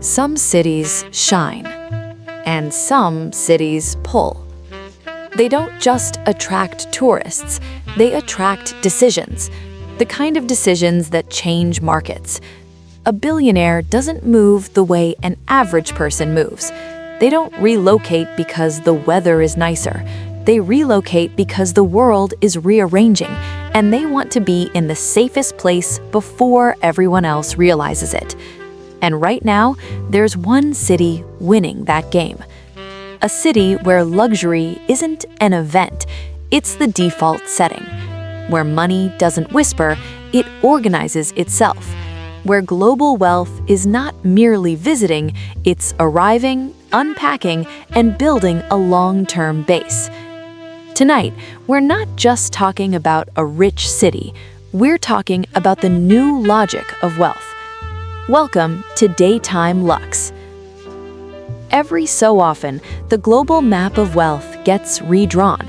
Some cities shine, and some cities pull. They don't just attract tourists, they attract decisions, the kind of decisions that change markets. A billionaire doesn't move the way an average person moves. They don't relocate because the weather is nicer. They relocate because the world is rearranging, and they want to be in the safest place before everyone else realizes it. And right now, there's one city winning that game. A city where luxury isn't an event, it's the default setting. Where money doesn't whisper, it organizes itself. Where global wealth is not merely visiting, it's arriving, unpacking, and building a long-term base. Tonight, we're not just talking about a rich city, we're talking about the new logic of wealth. Welcome to DayTime Luxe. Every so often, the global map of wealth gets redrawn.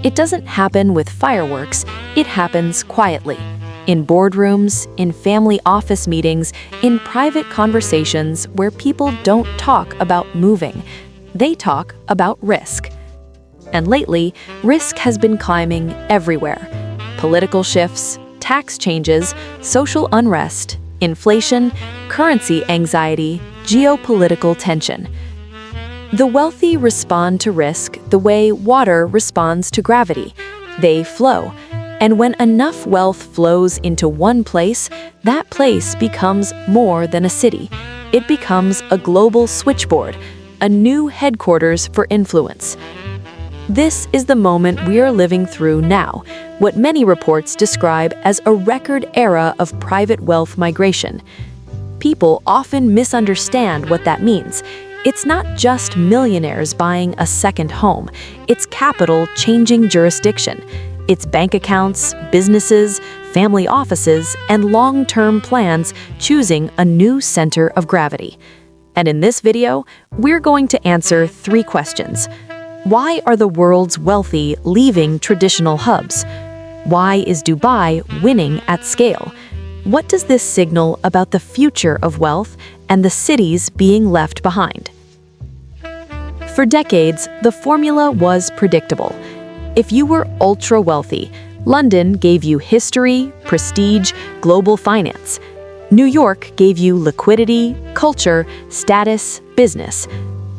It doesn't happen with fireworks, it happens quietly. In boardrooms, in family office meetings, in private conversations where people don't talk about moving, they talk about risk. And lately, risk has been climbing everywhere. Political shifts, tax changes, social unrest, inflation, currency anxiety, geopolitical tension. The wealthy respond to risk the way water responds to gravity. They flow. And when enough wealth flows into one place, that place becomes more than a city. It becomes a global switchboard, a new headquarters for influence. This is the moment we are living through now, what many reports describe as a record era of private wealth migration. People often misunderstand what that means. It's not just millionaires buying a second home, it's capital changing jurisdiction. It's bank accounts, businesses, family offices, and long-term plans choosing a new center of gravity. And in this video, we're going to answer 3 questions. Why are the world's wealthy leaving traditional hubs? Why is Dubai winning at scale? What does this signal about the future of wealth and the cities being left behind? For decades, the formula was predictable. If you were ultra-wealthy, London gave you history, prestige, global finance. New York gave you liquidity, culture, status, business.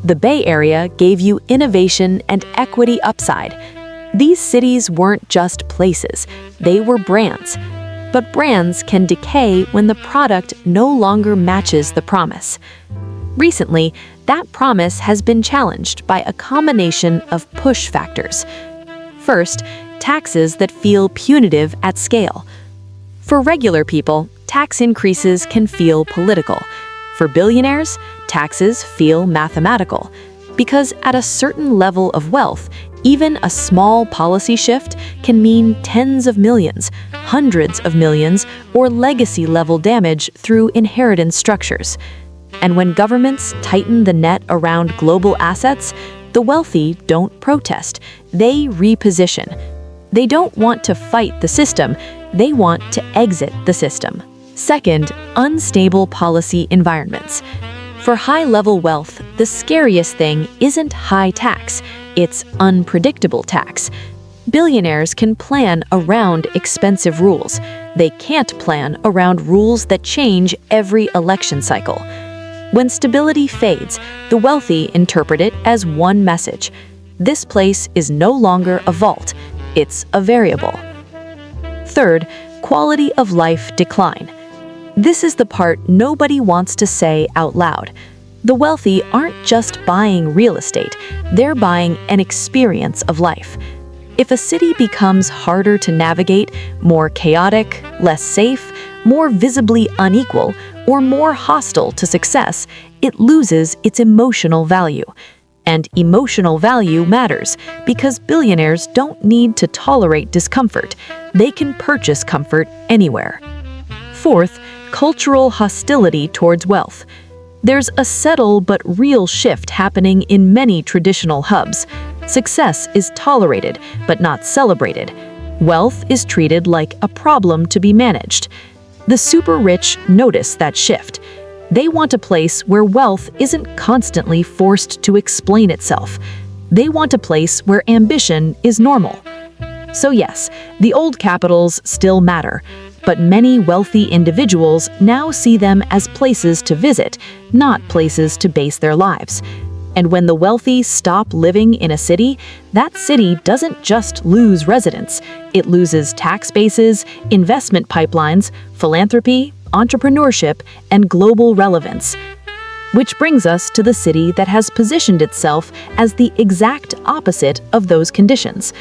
The Bay Area gave you innovation and equity upside. These cities weren't just places, they were brands. But brands can decay when the product no longer matches the promise. Recently, that promise has been challenged by a combination of push factors. First, taxes that feel punitive at scale. For regular people, tax increases can feel political. For billionaires, taxes feel mathematical. Because at a certain level of wealth, even a small policy shift can mean tens of millions, hundreds of millions, or legacy-level damage through inheritance structures. And when governments tighten the net around global assets, the wealthy don't protest, they reposition. They don't want to fight the system, they want to exit the system. Second, unstable policy environments. For high-level wealth, the scariest thing isn't high tax, it's unpredictable tax. Billionaires can plan around expensive rules. They can't plan around rules that change every election cycle. When stability fades, the wealthy interpret it as one message. This place is no longer a vault, it's a variable. Third, quality of life decline. This is the part nobody wants to say out loud. The wealthy aren't just buying real estate, they're buying an experience of life. If a city becomes harder to navigate, more chaotic, less safe, more visibly unequal, or more hostile to success, it loses its emotional value. And emotional value matters because billionaires don't need to tolerate discomfort. They can purchase comfort anywhere. Fourth, cultural hostility towards wealth. There's a subtle but real shift happening in many traditional hubs. Success is tolerated, but not celebrated. Wealth is treated like a problem to be managed. The super rich notice that shift. They want a place where wealth isn't constantly forced to explain itself. They want a place where ambition is normal. So yes, the old capitals still matter, but many wealthy individuals now see them as places to visit, not places to base their lives. And when the wealthy stop living in a city, that city doesn't just lose residents. It loses tax bases, investment pipelines, philanthropy, entrepreneurship, and global relevance. Which brings us to the city that has positioned itself as the exact opposite of those conditions.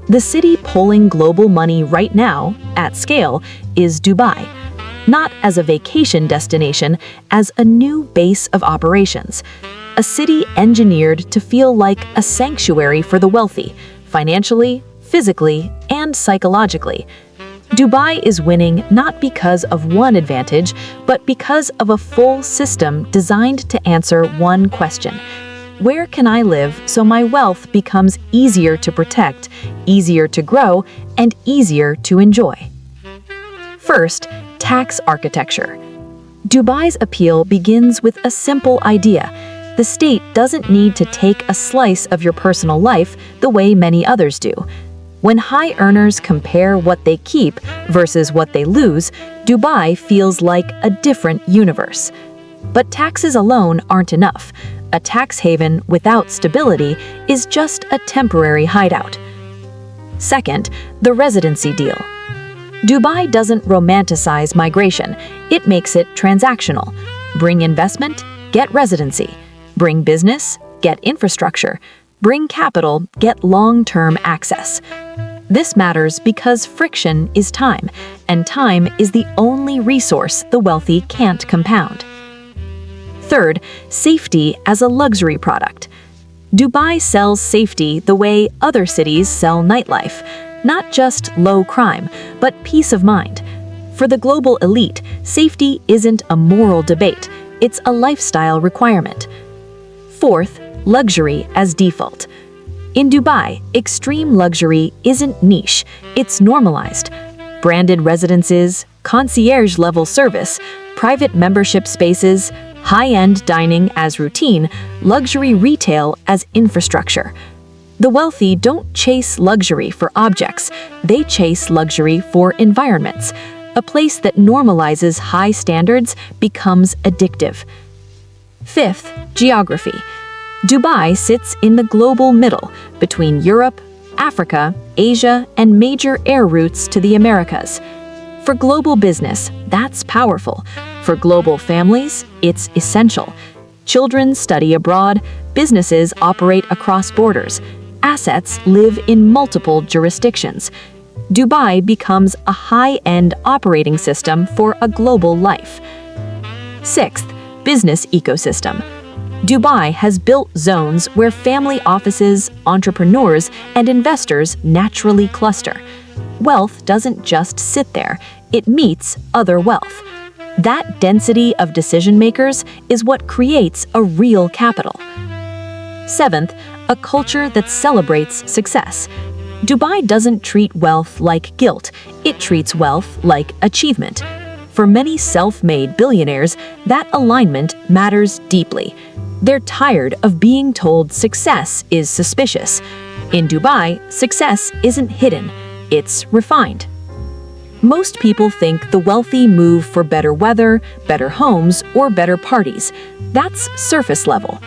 The city pulling global money right now, at scale, is Dubai. Not as a vacation destination, as a new base of operations. A city engineered to feel like a sanctuary for the wealthy, financially, physically, and psychologically. Dubai is winning not because of one advantage, but because of a full system designed to answer one question. Where can I live so my wealth becomes easier to protect, easier to grow, and easier to enjoy? First, tax architecture. Dubai's appeal begins with a simple idea. The state doesn't need to take a slice of your personal life the way many others do. When high earners compare what they keep versus what they lose, Dubai feels like a different universe. But taxes alone aren't enough. A tax haven without stability is just a temporary hideout. Second, the residency deal. Dubai doesn't romanticize migration, it makes it transactional. Bring investment, get residency. Bring business, get infrastructure. Bring capital, get long-term access. This matters because friction is time, and time is the only resource the wealthy can't compound. Third, safety as a luxury product. Dubai sells safety the way other cities sell nightlife, not just low crime, but peace of mind. For the global elite, safety isn't a moral debate, it's a lifestyle requirement. Fourth, luxury as default. In Dubai, extreme luxury isn't niche, it's normalized. Branded residences, concierge-level service, private membership spaces, high-end dining as routine, luxury retail as infrastructure. The wealthy don't chase luxury for objects, they chase luxury for environments. A place that normalizes high standards becomes addictive. Fifth, geography. Dubai sits in the global middle between Europe, Africa, Asia, and major air routes to the Americas. For global business, that's powerful. For global families, it's essential. Children study abroad, businesses operate across borders, assets live in multiple jurisdictions. Dubai becomes a high-end operating system for a global life. Sixth, business ecosystem. Dubai has built zones where family offices, entrepreneurs, and investors naturally cluster. Wealth doesn't just sit there, it meets other wealth. That density of decision-makers is what creates a real capital. Seventh, a culture that celebrates success. Dubai doesn't treat wealth like guilt, it treats wealth like achievement. For many self-made billionaires, that alignment matters deeply. They're tired of being told success is suspicious. In Dubai, success isn't hidden, it's refined. Most people think the wealthy move for better weather, better homes, or better parties. That's surface level.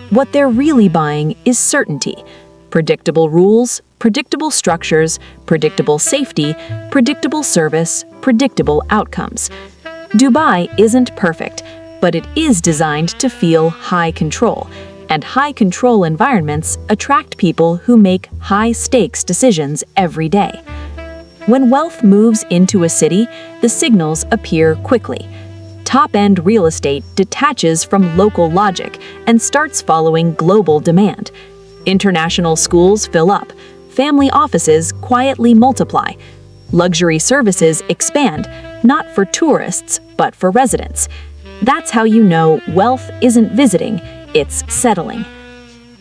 What they're really buying is certainty. Predictable rules, predictable structures, predictable safety, predictable service, predictable outcomes. Dubai isn't perfect, but it is designed to feel high control, and high control environments attract people who make high-stakes decisions every day. When wealth moves into a city, the signals appear quickly. Top-end real estate detaches from local logic and starts following global demand. International schools fill up, family offices quietly multiply. Luxury services expand, not for tourists, but for residents. That's how you know wealth isn't visiting, it's settling.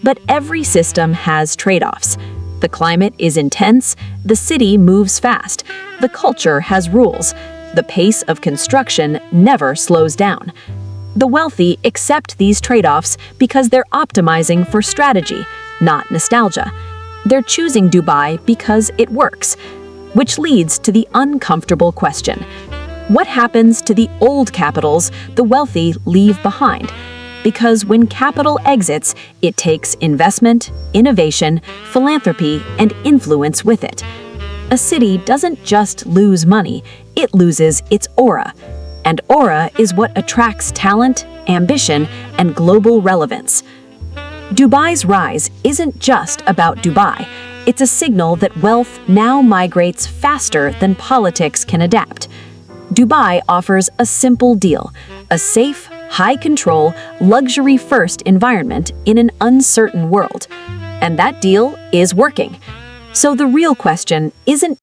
But every system has trade-offs. The climate is intense, the city moves fast, the culture has rules, the pace of construction never slows down. The wealthy accept these trade-offs because they're optimizing for strategy, not nostalgia. They're choosing Dubai because it works, which leads to the uncomfortable question. What happens to the old capitals the wealthy leave behind? Because when capital exits, it takes investment, innovation, philanthropy, and influence with it. A city doesn't just lose money, it loses its aura. And aura is what attracts talent, ambition, and global relevance. Dubai's rise isn't just about Dubai. It's a signal that wealth now migrates faster than politics can adapt. Dubai offers a simple deal: a safe, high-control, luxury-first environment in an uncertain world. And that deal is working. So the real question isn't